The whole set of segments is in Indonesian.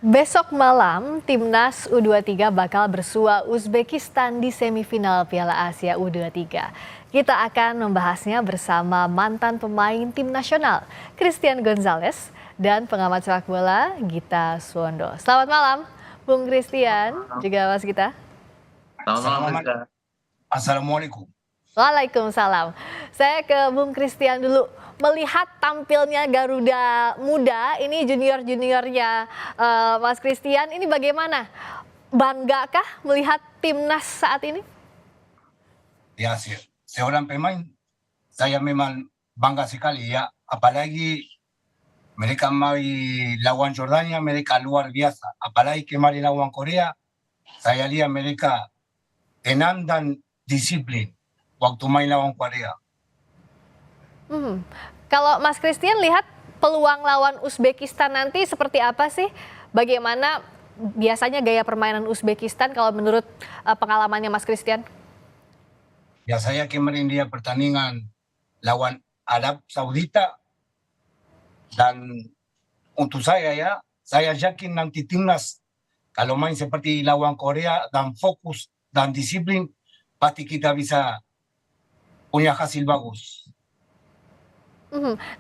Besok malam, Timnas U23 bakal bersua Uzbekistan di semifinal Piala Asia U23. Kita akan membahasnya bersama mantan pemain tim nasional, Christian Gonzalez, dan pengamat sepak bola, Gita Suwondo. Selamat malam, Bung Christian, juga Mas Gita. Selamat malam, Rizka. Assalamualaikum. Waalaikumsalam. Saya ke Bung Christian dulu. Melihat tampilnya Garuda Muda, ini junior-juniornya Mas Christian, ini bagaimana? Banggakah melihat timnas saat ini? Ya, seorang pemain, saya memang bangga sekali ya. Apalagi mereka main lawan Jordania, mereka luar biasa. Apalagi kemarin lawan Korea, saya lihat mereka tenang dan disiplin waktu main lawan Korea. Kalau Mas Christian lihat peluang lawan Uzbekistan nanti seperti apa sih? Bagaimana biasanya gaya permainan Uzbekistan kalau menurut pengalamannya Mas Christian? Ya, saya kemarin dia pertandingan lawan Arab Saudita, dan untuk saya ya, saya yakin nanti timnas kalau main seperti lawan Korea dan fokus dan disiplin, pasti kita bisa punya hasil bagus.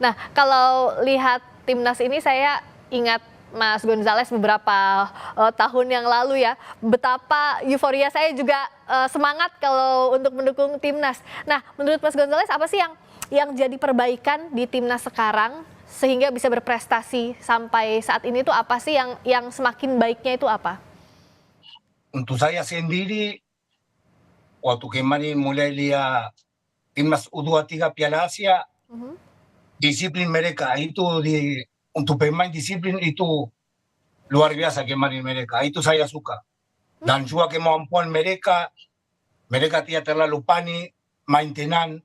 Nah, kalau lihat timnas ini saya ingat Mas Gonzalez beberapa tahun yang lalu ya, betapa euforia saya juga semangat kalau untuk mendukung timnas. Nah, menurut Mas Gonzalez apa sih yang jadi perbaikan di timnas sekarang sehingga bisa berprestasi sampai saat ini tuh apa sih yang semakin baiknya itu apa? Untuk saya sendiri, waktu kemarin mulai lihat timnas U23 Piala Asia, disiplin mereka itu untuk pemain disiplin itu luar biasa kemarin mereka. Itu saya suka. Dan juga kemampuan mereka tidak terlalu panik, main tenang.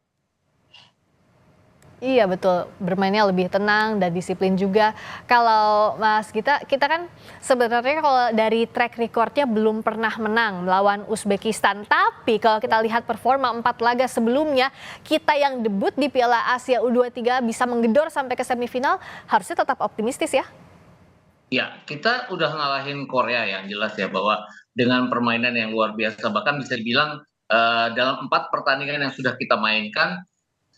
Iya betul, bermainnya lebih tenang dan disiplin juga. Kalau Mas kita kan sebenarnya kalau dari track recordnya belum pernah menang melawan Uzbekistan. Tapi kalau kita lihat performa 4 laga sebelumnya, kita yang debut di Piala Asia U23 bisa menggedor sampai ke semifinal, harusnya tetap optimistis ya? Ya, kita udah ngalahin Korea yang jelas ya, bahwa dengan permainan yang luar biasa, bahkan bisa dibilang dalam 4 pertandingan yang sudah kita mainkan,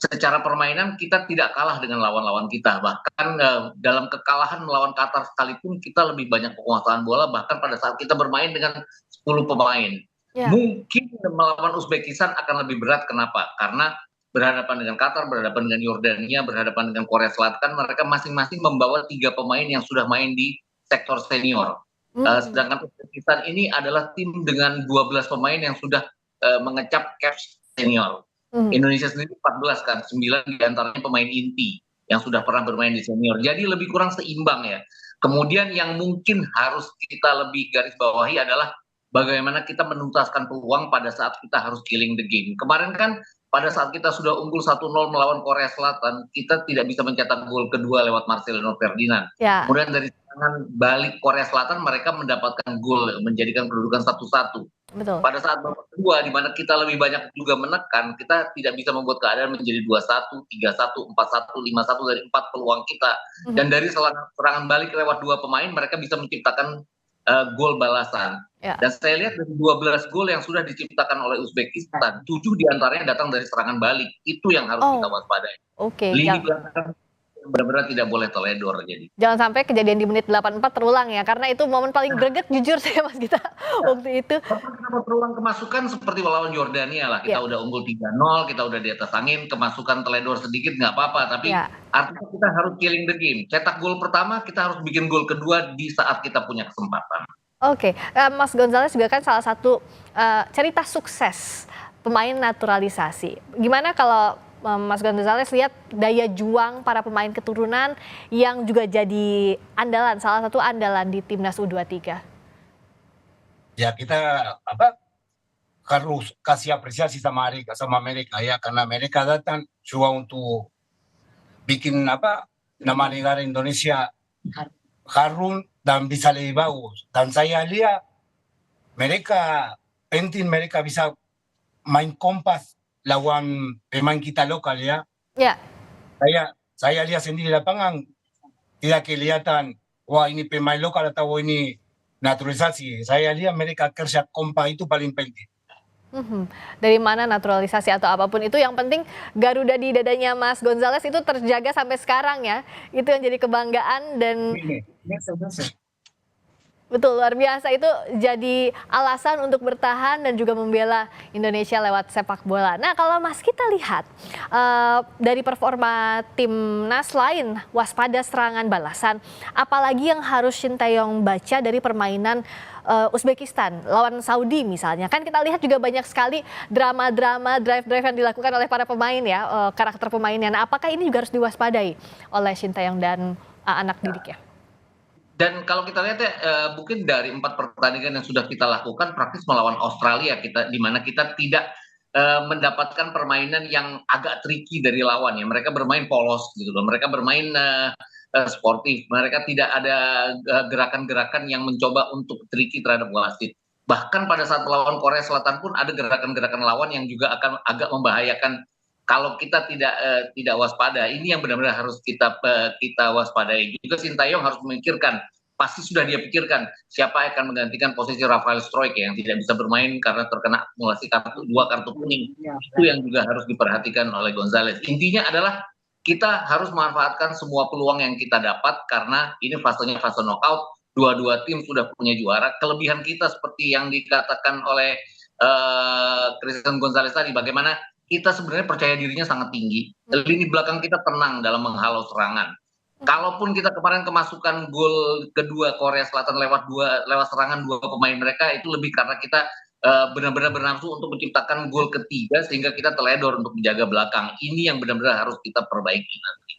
secara permainan kita tidak kalah dengan lawan-lawan kita. Bahkan dalam kekalahan melawan Qatar sekalipun kita lebih banyak penguasaan bola, bahkan pada saat kita bermain dengan 10 pemain. Ya. Mungkin melawan Uzbekistan akan lebih berat, kenapa? Karena berhadapan dengan Qatar, berhadapan dengan Yordania, berhadapan dengan Korea Selatan, mereka masing-masing membawa 3 pemain yang sudah main di sektor senior. Sedangkan Uzbekistan ini adalah tim dengan 12 pemain yang sudah mengecap caps senior. Indonesia sendiri 14 kan, 9 diantaranya pemain inti yang sudah pernah bermain di senior. Jadi lebih kurang seimbang ya. Kemudian yang mungkin harus kita lebih garis bawahi adalah bagaimana kita menuntaskan peluang pada saat kita harus killing the game. Kemarin kan pada saat kita sudah unggul 1-0 melawan Korea Selatan, kita tidak bisa mencetak gol kedua lewat Marcelino Ferdinand. Ya. Kemudian dari serangan balik Korea Selatan mereka mendapatkan gol menjadikan kedudukan 1-1. Betul. Pada saat babak kedua di mana kita lebih banyak juga menekan, kita tidak bisa membuat keadaan menjadi 2-1, 3-1, 4-1, 5-1 dari 4 peluang kita. Dan dari serangan balik lewat 2 pemain mereka bisa menciptakan gol balasan. Ya. Dan saya lihat dari 12 gol yang sudah diciptakan oleh Uzbekistan, 7 diantaranya datang dari serangan balik. Itu yang harus kita waspadai. Oke. Lini belakang benar-benar tidak boleh teledor jadi. Jangan sampai kejadian di menit 84 terulang ya, karena itu momen paling greget jujur saya Mas Gita waktu itu. Kenapa terulang kemasukan seperti lawan Jordania lah, kita udah unggul 3-0, kita udah di atas angin, kemasukan teledor sedikit nggak apa-apa, tapi artinya kita harus killing the game. Cetak gol pertama, kita harus bikin gol kedua di saat kita punya kesempatan. Oke, Mas Gonzalez juga kan salah satu cerita sukses pemain naturalisasi. Gimana kalau Mas Gonzalez lihat daya juang para pemain keturunan yang juga jadi andalan, salah satu andalan di timnas U23? Ya, kita harus kasih apresiasi sama mereka ya, karena mereka datang juga untuk bikin nama negara Indonesia harum dan bisa lebih bagus. Dan saya lihat mereka penting mereka bisa main kompas lawan pemain kita lokal ya. Ya. Saya lihat sendiri lapangan tidak kelihatan wah ini pemain lokal atau ini naturalisasi. Saya lihat mereka kerja kompak itu paling penting. Dari mana naturalisasi atau apapun itu, yang penting Garuda di dadanya Mas Gonzalez itu terjaga sampai sekarang ya. Itu yang jadi kebanggaan dan betul, luar biasa, itu jadi alasan untuk bertahan dan juga membela Indonesia lewat sepak bola. Nah, kalau Mas kita lihat dari performa timnas lain, waspada serangan balasan, apalagi yang harus Sintayong baca dari permainan Uzbekistan lawan Saudi misalnya. Kan kita lihat juga banyak sekali drama-drama drive-drive yang dilakukan oleh para pemain ya, karakter pemainnya. Nah, apakah ini juga harus diwaspadai oleh Sintayong dan anak didiknya? Dan kalau kita lihat ya, mungkin dari 4 pertandingan yang sudah kita lakukan praktis melawan Australia, di mana kita tidak mendapatkan permainan yang agak tricky dari lawan ya. Mereka bermain polos gitu loh. Mereka bermain sportif. Mereka tidak ada gerakan-gerakan yang mencoba untuk tricky terhadap wasit. Bahkan pada saat melawan Korea Selatan pun ada gerakan-gerakan lawan yang juga akan agak membahayakan kalau kita tidak waspada. Ini yang benar-benar harus kita waspadai. Juga Sintayong harus memikirkan, pasti sudah dia pikirkan siapa yang akan menggantikan posisi Rafael Struijk yang tidak bisa bermain karena terkena akumulasi dua kartu kuning. Itu yang juga harus diperhatikan oleh Gonzalez. Intinya adalah kita harus memanfaatkan semua peluang yang kita dapat karena ini fasenya fase knockout. Dua-dua tim sudah punya juara. Kelebihan kita seperti yang dikatakan oleh Christian Gonzalez tadi, bagaimana kita sebenarnya percaya dirinya sangat tinggi. Lini belakang kita tenang dalam menghalau serangan. Kalaupun kita kemarin kemasukan gol kedua Korea Selatan lewat serangan dua pemain mereka, itu lebih karena kita benar-benar bernafsu untuk menciptakan gol ketiga sehingga kita teledor untuk menjaga belakang. Ini yang benar-benar harus kita perbaiki nanti.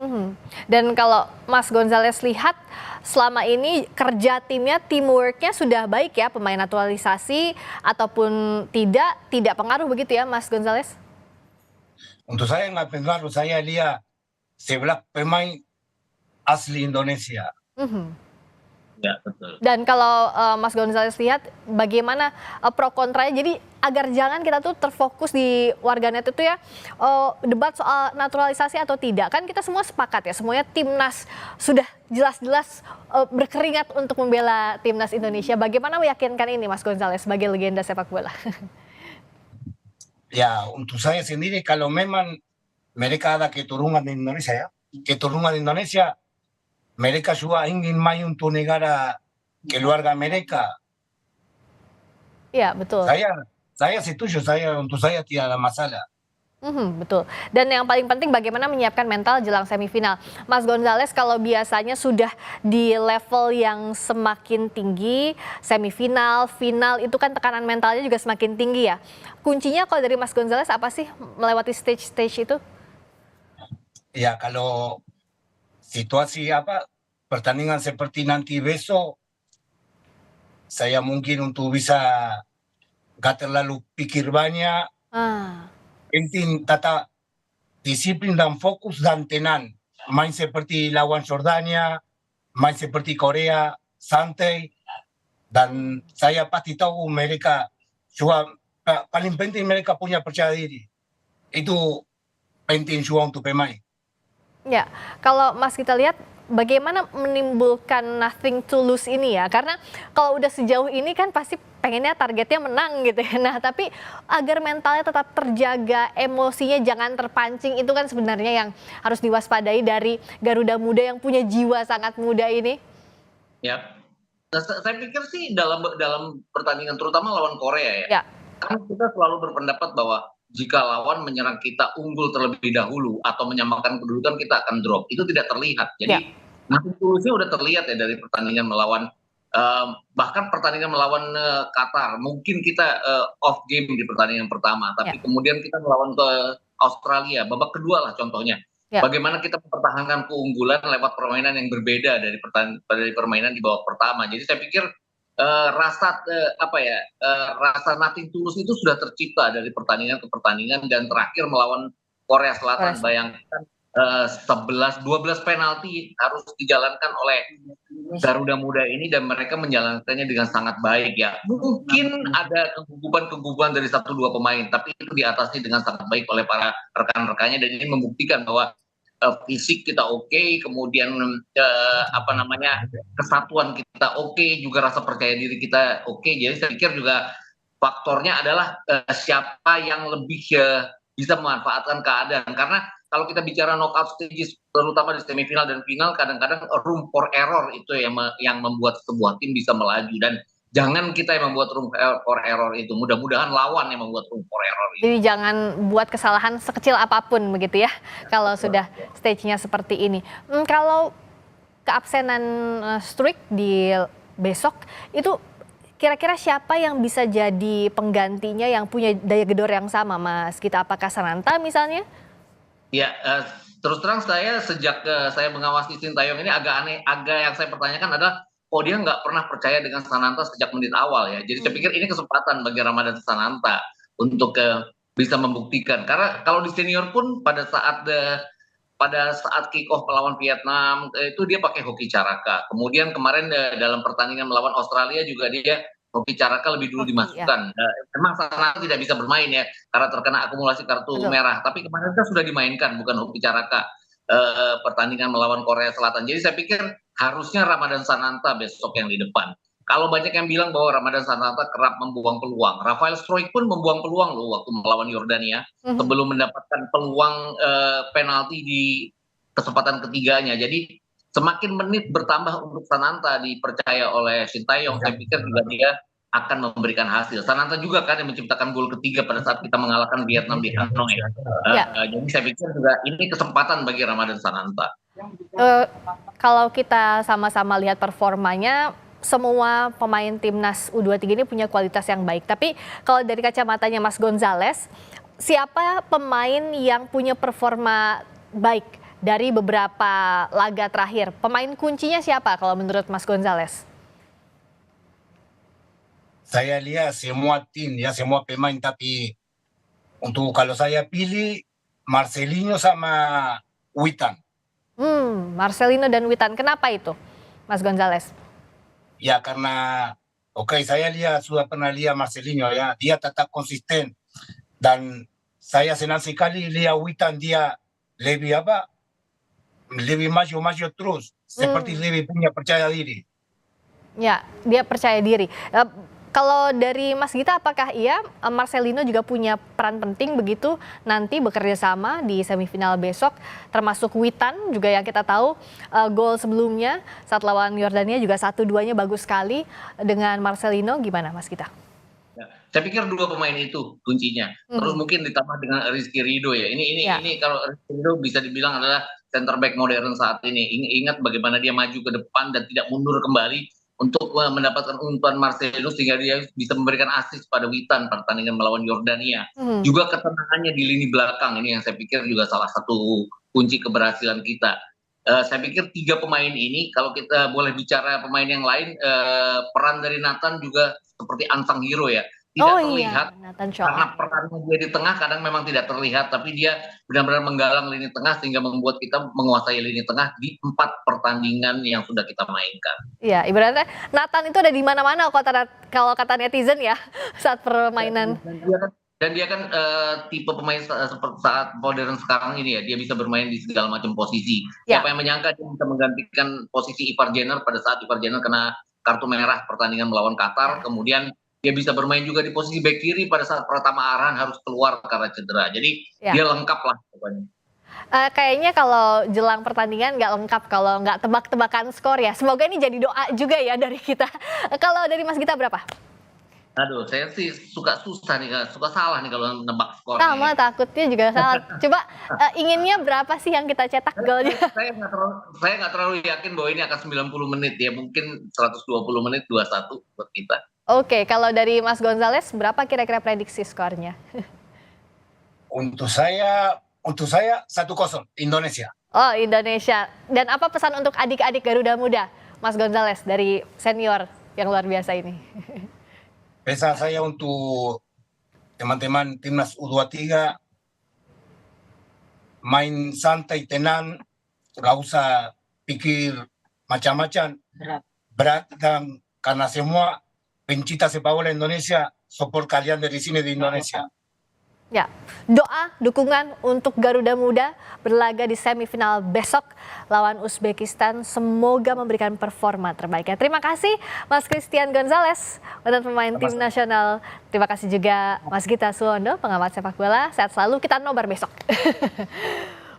Dan kalau Mas Gonzalez lihat selama ini kerja timnya, teamworknya sudah baik ya, pemain naturalisasi ataupun tidak pengaruh begitu ya Mas Gonzalez? Untuk saya nggak pengaruh, saya lihat 11 pemain asli Indonesia. Ya, betul. Dan kalau Mas Gonzalez lihat bagaimana pro kontranya, jadi agar jangan kita tuh terfokus di warganet itu ya, debat soal naturalisasi atau tidak. Kan kita semua sepakat ya, semuanya timnas sudah jelas-jelas berkeringat untuk membela timnas Indonesia. Bagaimana meyakinkan ini Mas Gonzalez sebagai legenda sepak bola? Ya, untuk saya sendiri kalau memang mereka ada keturunan di Indonesia ya, keturunan di Indonesia, mereka juga ingin main untuk negara keluarga mereka. Iya, betul. Saya setuju, untuk saya tidak ada masalah. Betul. Dan yang paling penting bagaimana menyiapkan mental jelang semifinal. Mas Gonzalez, kalau biasanya sudah di level yang semakin tinggi, semifinal, final, itu kan tekanan mentalnya juga semakin tinggi ya. Kuncinya kalau dari Mas Gonzalez apa sih melewati stage-stage itu? Ya, kalau situasi pertandingan seperti nanti besok, saya mungkin untuk bisa gak terlalu pikir banyak, penting tata disiplin dan fokus dan tenang. Main seperti lawan Jordania, main seperti Korea, santai. Dan saya pasti tahu mereka juga paling penting mereka punya percaya diri. Itu penting juga untuk pemain. Ya, kalau Mas kita lihat bagaimana menimbulkan nothing to lose ini ya, karena kalau udah sejauh ini kan pasti pengennya targetnya menang gitu ya. Nah, tapi agar mentalnya tetap terjaga, emosinya jangan terpancing, itu kan sebenarnya yang harus diwaspadai dari Garuda Muda yang punya jiwa sangat muda ini. Ya, saya pikir sih dalam pertandingan terutama lawan Korea ya, kan kita selalu berpendapat bahwa jika lawan menyerang kita unggul terlebih dahulu atau menyamakan kedudukan, kita akan drop. Itu tidak terlihat. Jadi nanti tulusnya udah terlihat ya dari pertandingan melawan bahkan pertandingan melawan Qatar. Mungkin kita off game di pertandingan pertama, tapi kemudian kita melawan ke Australia babak kedua lah contohnya. Bagaimana kita mempertahankan keunggulan lewat permainan yang berbeda dari permainan di babak pertama. Jadi saya pikir rasa nothing tulus itu sudah tercipta dari pertandingan ke pertandingan, dan terakhir melawan Korea Selatan bayangkan 12 penalti harus dijalankan oleh Garuda Muda ini dan mereka menjalankannya dengan sangat baik ya. Mungkin ada kegugupan dari 1-2 pemain, tapi itu diatasi dengan sangat baik oleh para rekan-rekannya, dan ini membuktikan bahwa fisik kita oke, kemudian apa namanya kesatuan kita oke, juga rasa percaya diri kita oke. Jadi saya pikir juga faktornya adalah siapa yang lebih bisa memanfaatkan keadaan. Karena kalau kita bicara knockout stages, terutama di semifinal dan final, kadang-kadang room for error itu yang membuat sebuah tim bisa melaju. Dan jangan kita yang membuat room for error itu. Mudah-mudahan lawan yang membuat room for error itu. Jadi jangan buat kesalahan sekecil apapun begitu ya, kalau sudah stage-nya seperti ini. Kalau keabsenan Struijk di besok, itu kira-kira siapa yang bisa jadi penggantinya yang punya daya gedor yang sama, Mas Gita? Apakah Sananta misalnya? Ya, terus terang saya sejak saya mengawasi Sintayong ini agak aneh, yang saya pertanyakan adalah dia nggak pernah percaya dengan Sananta sejak menit awal ya. Jadi saya pikir ini kesempatan bagi Ramadan Sananta untuk bisa membuktikan. Karena kalau di senior pun pada saat kick off melawan Vietnam itu dia pakai Hoki Caraka. Kemudian kemarin dalam pertandingan melawan Australia juga dia Hoki Caraka lebih dulu dimasukkan. Memang Sananta tidak bisa bermain ya karena terkena akumulasi kartu merah. Tapi kemarin kan sudah dimainkan bukan Hoki Caraka pertandingan melawan Korea Selatan. Jadi saya pikir harusnya Ramadan Sananta besok yang di depan. Kalau banyak yang bilang bahwa Ramadan Sananta kerap membuang peluang, Rafael Struijk pun membuang peluang loh waktu melawan Yordania sebelum mendapatkan peluang penalti di kesempatan ketiganya. Jadi semakin menit bertambah untuk Sananta dipercaya oleh Sintayong, saya pikir juga dia akan memberikan hasil. Sananta juga kan yang menciptakan gol ketiga pada saat kita mengalahkan Vietnam di Hanoi. Jadi saya pikir juga ini kesempatan bagi Ramadan Sananta. Kalau kita sama-sama lihat performanya, semua pemain timnas U23 ini punya kualitas yang baik. Tapi kalau dari kacamatanya Mas Gonzalez, siapa pemain yang punya performa baik dari beberapa laga terakhir? Pemain kuncinya siapa kalau menurut Mas Gonzalez? Saya lihat semua tim ya, semua pemain, tapi untuk kalau saya pilih Marcelinho sama Witan. Marcelino dan Witan, kenapa itu, Mas Gonzalez? Ya karena saya lihat sudah pernah lihat Marcelinho ya, dia tetap konsisten dan saya senang sekali lihat Witan, dia lebih maju terus, seperti lebih punya percaya diri. Ya, dia percaya diri. Kalau dari Mas Gita, apakah Marcelino juga punya peran penting begitu nanti bekerja sama di semifinal besok, termasuk Witan juga yang kita tahu gol sebelumnya saat lawan Yordania juga 1-2-nya bagus sekali dengan Marcelino, gimana Mas Gita? Ya, saya pikir dua pemain itu kuncinya. Terus mungkin ditambah dengan Rizky Ridho ya. Ini kalau Rizky Ridho bisa dibilang adalah center back modern saat ini. Ingat bagaimana dia maju ke depan dan tidak mundur kembali untuk mendapatkan umpan Marcelo sehingga dia bisa memberikan assist pada Witan pertandingan melawan Yordania. Juga ketenangannya di lini belakang ini yang saya pikir juga salah satu kunci keberhasilan kita. Saya pikir tiga pemain ini, kalau kita boleh bicara pemain yang lain, peran dari Nathan juga seperti unsung hero ya. Tidak terlihat karena perannya dia di tengah kadang memang tidak terlihat, tapi dia benar-benar menggalang lini tengah sehingga membuat kita menguasai lini tengah di 4 pertandingan yang sudah kita mainkan. Iya, ibaratnya Nathan itu ada di mana-mana kalau kata netizen ya saat permainan. Dan dia kan tipe pemain seperti saat modern sekarang ini ya, dia bisa bermain di segala macam posisi. Siapa yang menyangka dia bisa menggantikan posisi Ivar Jenner pada saat Ivar Jenner kena kartu merah pertandingan melawan Qatar, kemudian dia bisa bermain juga di posisi bek kiri pada saat Pratama Arhan harus keluar karena cedera. Jadi dia lengkap lah pokoknya. Kayaknya kalau jelang pertandingan nggak lengkap kalau nggak tebak-tebakan skor ya. Semoga ini jadi doa juga ya dari kita. Kalau dari Mas Gita berapa? Aduh, saya sih suka salah nih kalau nebak skor. Sama, takutnya juga salah. Coba inginnya berapa sih yang kita cetak golnya? Saya nggak terlalu yakin bahwa ini akan 90 menit ya, mungkin 120 menit 2-1 buat kita. Oke, kalau dari Mas Gonzalez berapa kira-kira prediksi skornya? Untuk saya 1-0 Indonesia. Oh, Indonesia. Dan apa pesan untuk adik-adik Garuda Muda, Mas Gonzalez dari senior yang luar biasa ini? Pesan saya untuk teman-teman timnas U23, main santai, tenang, nggak usah pikir macam-macam berat, dan karena semua pencinta sepak bola Indonesia support kalian dari sini di Indonesia. Ya, doa, dukungan untuk Garuda Muda berlaga di semifinal besok lawan Uzbekistan. Semoga memberikan performa terbaiknya. Terima kasih Mas Christian Gonzalez, mantan pemain tim nasional. Terima kasih juga Mas Gita Suwondo, pengamat sepak bola. Sehat selalu, kita nobar besok.